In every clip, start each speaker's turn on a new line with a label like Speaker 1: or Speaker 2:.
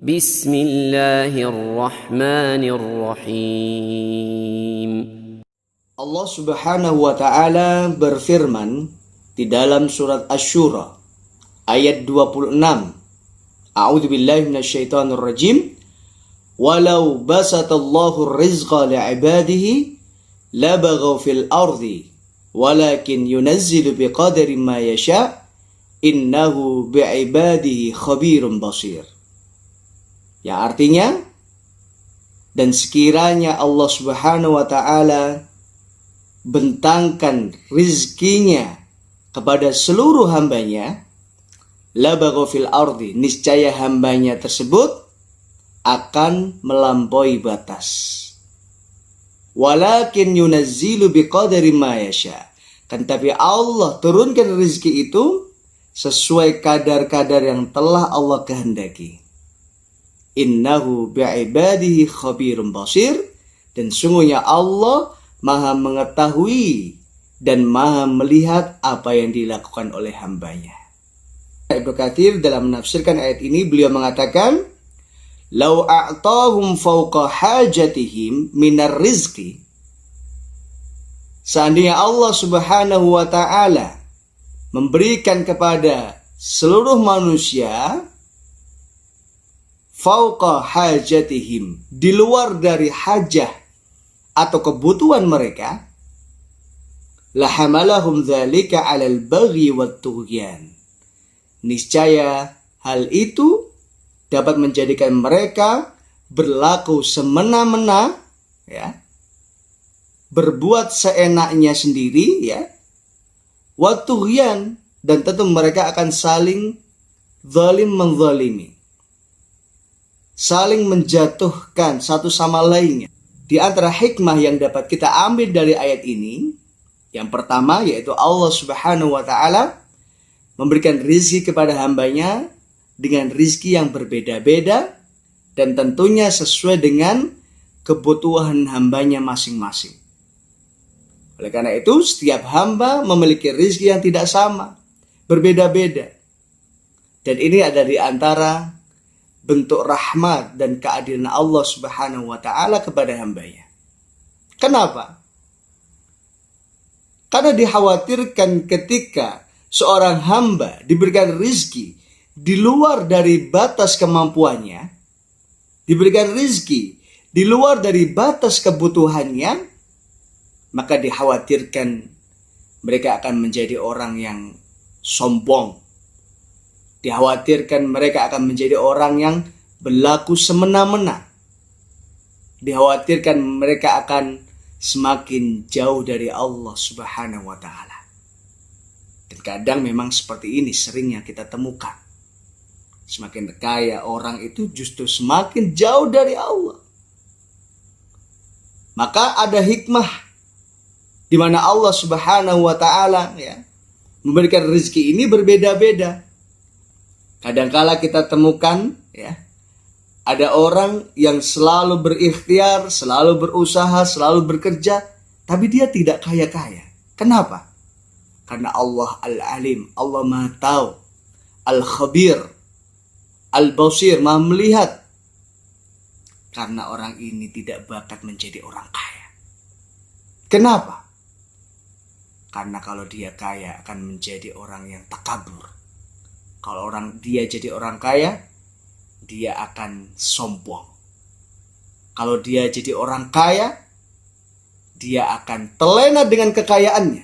Speaker 1: Bismillahirrahmanirrahim.
Speaker 2: Allah Subhanahu wa ta'ala berfirman di dalam surat Asy-Syura ayat 26. A'udzu billahi minasyaitonir rajim. Walau basatallahu rizqa li'ibadihi labaghaw fil ardi walakin yunazzilu biqadri ma yasha innahu bi'ibadihi khabirun basir. Yang artinya, dan sekiranya Allah Subhanahu wa ta'ala bentangkan rizkinya kepada seluruh hambanya, labaghaw fil ardi, niscaya hambanya tersebut akan melampaui batas. Walakin yunazzilu biqadri ma yasha, kan tapi Allah turunkan rizki itu sesuai kadar-kadar yang telah Allah kehendaki. Innahu bi'ibadihi khabirun basir, dan sungguhnya Allah maha mengetahui dan maha melihat apa yang dilakukan oleh hambanya. Ibnu Katsir dalam menafsirkan ayat ini, beliau mengatakan, "Lau a'tahum fawqa hajatihim minar rizqi." Seandainya Allah Subhanahu wa ta'ala memberikan kepada seluruh manusia fawqa hajatihim, di luar dari hajah atau kebutuhan mereka, lahamalahum dzalika 'alal baghi wat tughyan. Niscaya hal itu dapat menjadikan mereka berlaku semena-mena, ya, berbuat seenaknya sendiri, ya, wat tughyan, dan tentu mereka akan saling zalim menzalimi, saling menjatuhkan satu sama lainnya. Di antara hikmah yang dapat kita ambil dari ayat ini, yang pertama yaitu Allah Subhanahu wa ta'ala memberikan rizki kepada hambanya dengan rizki yang berbeda-beda, dan tentunya sesuai dengan kebutuhan hambanya masing-masing. Oleh karena itu, setiap hamba memiliki rizki yang tidak sama, berbeda-beda. Dan ini ada di antara bentuk rahmat dan keadilan Allah Subhanahu wa ta'ala kepada hambanya. Kenapa? Karena dikhawatirkan ketika seorang hamba diberikan rizki di luar dari batas kemampuannya, diberikan rizki di luar dari batas kebutuhannya, maka dikhawatirkan mereka akan menjadi orang yang sombong. Dikhawatirkan mereka akan menjadi orang yang berlaku semena-mena. Dikhawatirkan mereka akan semakin jauh dari Allah Subhanahu wa ta'ala. Dan kadang memang seperti ini seringnya kita temukan. Semakin kaya orang itu justru semakin jauh dari Allah. Maka ada hikmah di mana Allah Subhanahu wa ta'ala, ya, memberikan rezeki ini berbeda-beda. Kadangkala kita temukan, ya, ada orang yang selalu berikhtiar, selalu berusaha, selalu bekerja, tapi dia tidak kaya-kaya. Kenapa? Karena Allah Al-Alim, Allah Maha Tahu, Al-Khabir, Al-Basir, Maha Melihat. Karena orang ini tidak bakat menjadi orang kaya. Kenapa? Karena kalau dia kaya akan menjadi orang yang takabur. Kalau dia jadi orang kaya, dia akan sombong. Kalau dia jadi orang kaya, dia akan terlena dengan kekayaannya,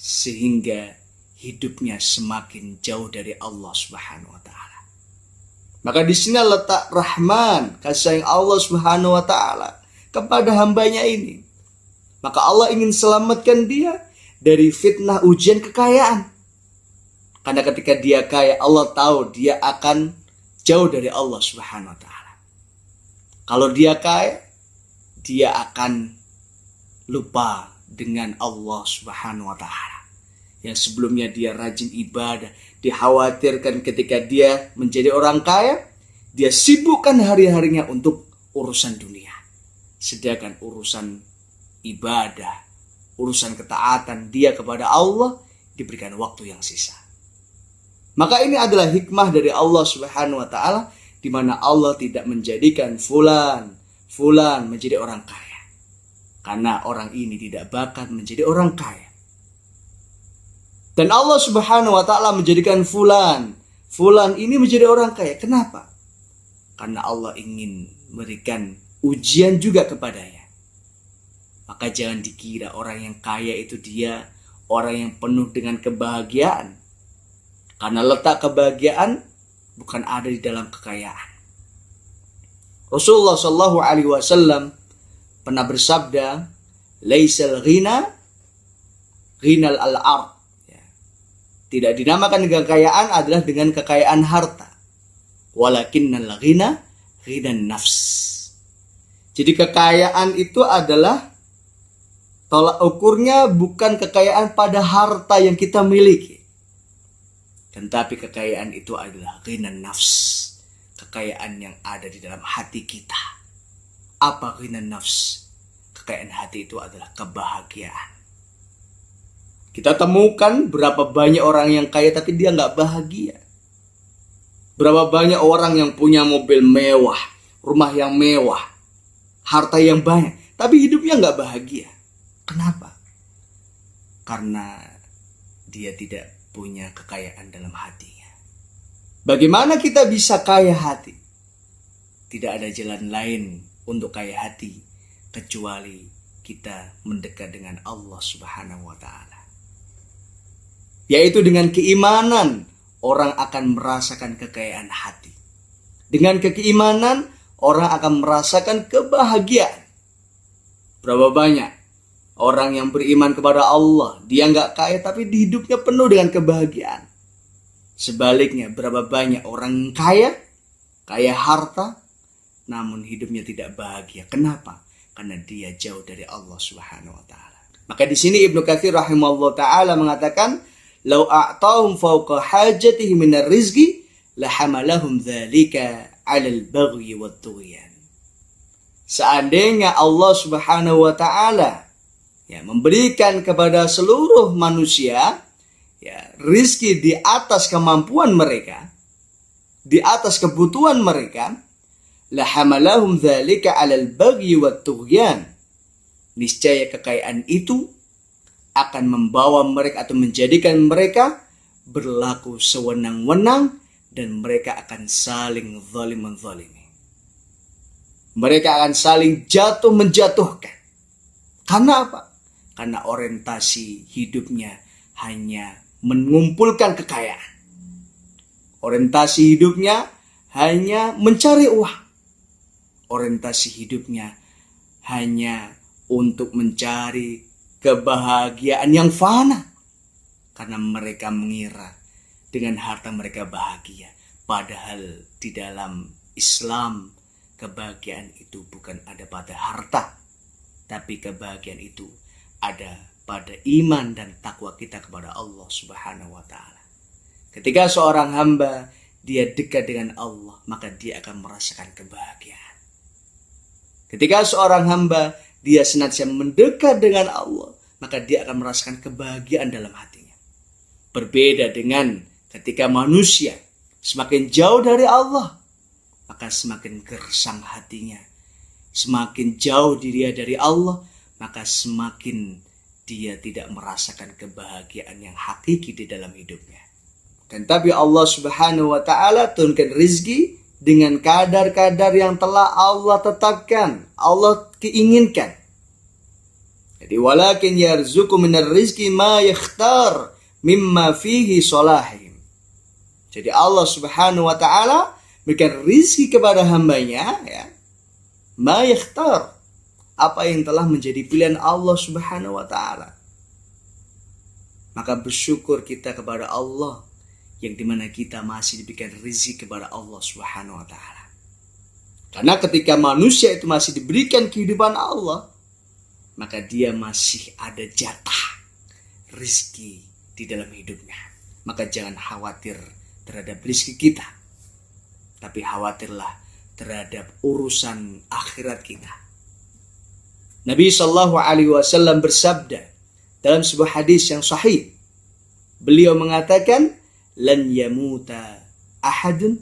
Speaker 2: sehingga hidupnya semakin jauh dari Allah Subhanahu wa ta'ala. Maka di sini letak rahman, kasih sayang Allah Subhanahu wa ta'ala kepada hambanya ini. Maka Allah ingin selamatkan dia dari fitnah ujian kekayaan. Karena ketika dia kaya, Allah tahu dia akan jauh dari Allah Subhanahu wa ta'ala. Kalau dia kaya, dia akan lupa dengan Allah Subhanahu wa ta'ala. Yang sebelumnya dia rajin ibadah, dikhawatirkan ketika dia menjadi orang kaya, dia sibukkan hari-harinya untuk urusan dunia. Sedangkan urusan ibadah, urusan ketaatan dia kepada Allah diberikan waktu yang sisa. Maka ini adalah hikmah dari Allah Subhanahu wa ta'ala, di di mana Allah tidak menjadikan fulan menjadi orang kaya. Karena orang ini tidak bakat menjadi orang kaya. Dan Allah Subhanahu wa ta'ala menjadikan fulan ini menjadi orang kaya. Kenapa? Karena Allah ingin memberikan ujian juga kepadanya. Maka jangan dikira orang yang kaya itu dia orang yang penuh dengan kebahagiaan. Karena letak kebahagiaan bukan ada di dalam kekayaan. Rasulullah Shallallahu Alaihi Wasallam pernah bersabda, "Laisal ghina ghinal al-ard." Tidak dinamakan kekayaan adalah dengan kekayaan harta. Walakinnal ghina ghinan nafs. Jadi kekayaan itu adalah tolak ukurnya bukan kekayaan pada harta yang kita miliki. Tetapi kekayaan itu adalah ghinan nafs. Kekayaan yang ada di dalam hati kita. Apa ghinan nafs? Kekayaan hati itu adalah kebahagiaan. Kita temukan berapa banyak orang yang kaya tapi dia nggak bahagia. Berapa banyak orang yang punya mobil mewah, rumah yang mewah, harta yang banyak, tapi hidupnya nggak bahagia. Kenapa? Karena dia tidak punya kekayaan dalam hatinya. Bagaimana kita bisa kaya hati? Tidak ada jalan lain untuk kaya hati kecuali kita mendekat dengan Allah Subhanahu wa ta'ala. Yaitu dengan keimanan orang akan merasakan kekayaan hati. Dengan keimanan orang akan merasakan kebahagiaan. Berapa banyak orang yang beriman kepada Allah, dia nggak kaya tapi di hidupnya penuh dengan kebahagiaan. Sebaliknya berapa banyak orang kaya harta, namun hidupnya tidak bahagia. Kenapa? Karena dia jauh dari Allah Subhanahu wa ta'ala. Maka di sini Ibnu Katsir rahimahullah ta'ala mengatakan, "Lau a'tahum fawqa hajatihim minar rizqi lahamalahum dzalika 'alal baghyi wat tughyan." Seandainya Allah Subhanahu wa ta'ala memberikan kepada seluruh manusia rizki di atas kemampuan mereka, di atas kebutuhan mereka, lahamalahum dzalika 'alal baghyi wat tughyan. Niscaya kekayaan itu akan membawa mereka atau menjadikan mereka berlaku sewenang-wenang dan mereka akan saling zalim menzalimi. Mereka akan saling jatuh menjatuhkan. Karena apa? Karena orientasi hidupnya hanya mengumpulkan kekayaan. Orientasi hidupnya hanya mencari uang. Orientasi hidupnya hanya untuk mencari kebahagiaan yang fana. Karena mereka mengira dengan harta mereka bahagia. Padahal di dalam Islam kebahagiaan itu bukan ada pada harta. Tapi kebahagiaan itu ada pada iman dan takwa kita kepada Allah Subhanahu wa ta'ala. Ketika seorang hamba dia dekat dengan Allah, maka dia akan merasakan kebahagiaan. Ketika seorang hamba dia senantiasa mendekat dengan Allah, maka dia akan merasakan kebahagiaan dalam hatinya. Berbeda dengan ketika manusia semakin jauh dari Allah, maka semakin gersang hatinya. Semakin jauh dia dari Allah, maka semakin dia tidak merasakan kebahagiaan yang hakiki di dalam hidupnya. Dan tapi Allah Subhanahu wa ta'ala turunkan rizki dengan kadar-kadar yang telah Allah tetapkan, Allah keinginkan. Jadi walakin yarzuqu minar rizki ma yakhtar mimma fihi salahim. Jadi Allah Subhanahu wa ta'ala berikan rizki kepada hambanya ma yakhtar, apa yang telah menjadi pilihan Allah Subhanahu wa ta'ala. Maka bersyukur kita kepada Allah yang dimana kita masih diberikan rezeki kepada Allah Subhanahu wa ta'ala. Karena ketika manusia itu masih diberikan kehidupan Allah, maka dia masih ada jatah rezeki di dalam hidupnya. Maka jangan khawatir terhadap rezeki kita, tapi khawatirlah terhadap urusan akhirat kita. Nabi Shallallahu Alaihi Wasallam bersabda dalam sebuah hadis yang sahih. Beliau mengatakan, "Lan yamuta ahadun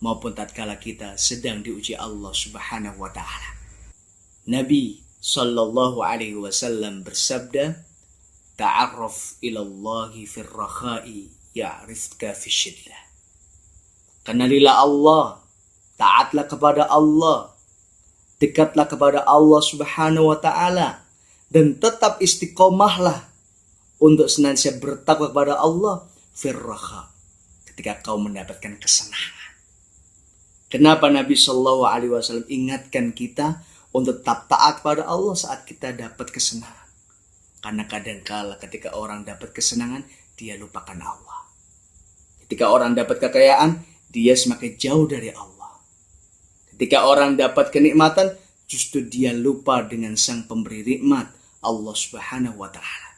Speaker 2: maupun tatkala kita sedang diuji Allah Subhanahu wa taala. Nabi sallallahu alaihi wasallam bersabda, "Ta'arraf ila Allahi fir rakha'i ya'rifka fi syiddah." Kenalilah Allah, taatlah kepada Allah, dekatlah kepada Allah Subhanahu wa taala, dan tetap istiqomahlah untuk senantiasa bertakwa kepada Allah fir rakha, ketika kau mendapatkan kesenangan. Kenapa Nabi Shallallahu Alaihi Wasallam ingatkan kita untuk tetap taat pada Allah saat kita dapat kesenangan? Karena kadangkala ketika orang dapat kesenangan, dia lupakan Allah. Ketika orang dapat kekayaan, dia semakin jauh dari Allah. Ketika orang dapat kenikmatan, justru dia lupa dengan sang pemberi nikmat, Allah Subhanahu wa taala.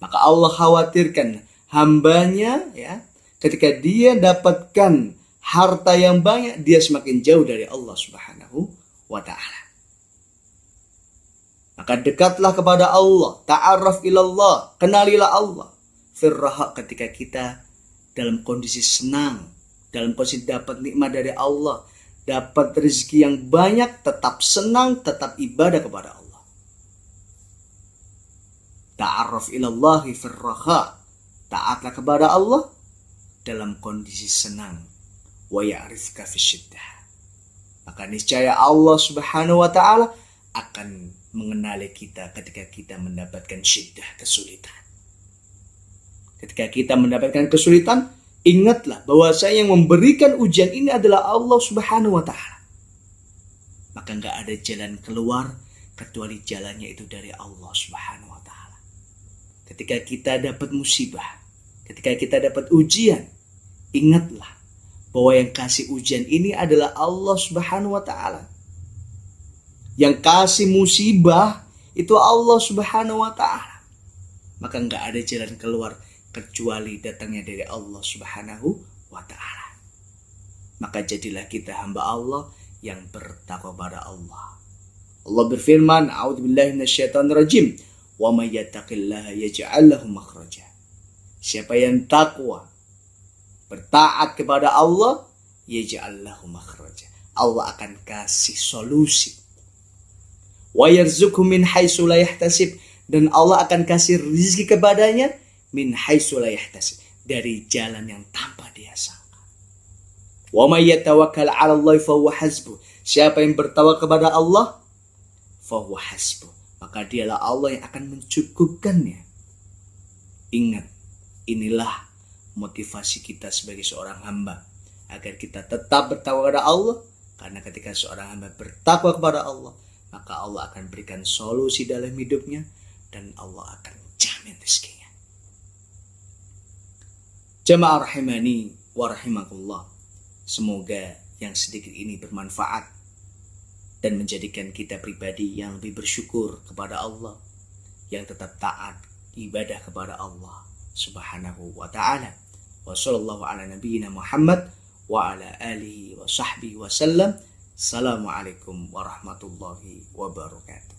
Speaker 2: Maka Allah khawatirkan hambanya, ya, ketika dia dapatkan harta yang banyak, dia semakin jauh dari Allah Subhanahu wa taala. Maka dekatlah kepada Allah, ta'arraf ilallah, kenalilah Allah. Firraha, ketika kita dalam kondisi senang, dalam kondisi dapat nikmat dari Allah, dapat rezeki yang banyak, tetap senang, tetap ibadah kepada Allah. Ta'arraf ilallahi firraha, taatlah kepada Allah dalam kondisi senang. Wa ya'rifka fi syiddah, maka niscaya Allah Subhanahu wa taala akan mengenali kita ketika kita mendapatkan syiddah, kesulitan. Ketika kita mendapatkan kesulitan, ingatlah bahwa yang memberikan ujian ini adalah Allah Subhanahu wa taala. Maka enggak ada jalan keluar kecuali jalannya itu dari Allah Subhanahu wa taala. Ketika kita dapat musibah, ketika kita dapat ujian, ingatlah bahwa yang kasih ujian ini adalah Allah Subhanahu wa taala. Yang kasih musibah itu Allah Subhanahu wa taala. Maka enggak ada jalan keluar kecuali datangnya dari Allah Subhanahu wa taala. Maka jadilah kita hamba Allah yang bertakwa pada Allah. Allah berfirman, "A'udzubillahi minasyaitonirrajim. Wa may yattaqillaha yaj'al lahu makhraja." Siapa yang takwa, bertaat kepada Allah, yaj'al lahu makhraja, Allah akan kasih solusi. Wa yarzuqhu min haitsu la yahtasib, dan Allah akan kasih rezeki kepadanya min haitsu la yahtasib, dari jalan yang tanpa dia sangka. Wa may yatawakkal 'ala Allah fa huwa hasbuh. Siapa yang bertawakal kepada Allah, fa huwa hasbuh, maka dialah Allah yang akan mencukupkannya. Ingat, inilah motivasi kita sebagai seorang hamba, agar kita tetap bertakwa kepada Allah. Karena ketika seorang hamba bertakwa kepada Allah, maka Allah akan berikan solusi dalam hidupnya, dan Allah akan jamin rezekinya. Jamaah rahimani wa rahimakumullah, semoga yang sedikit ini bermanfaat dan menjadikan kita pribadi yang lebih bersyukur kepada Allah, yang tetap taat ibadah kepada Allah Subhanahu wa ta'ala. Wa sallallahu ala nabiyyina Muhammad wa ala alihi wa sahbihi wa sallam. Assalamualaikum warahmatullahi wabarakatuh.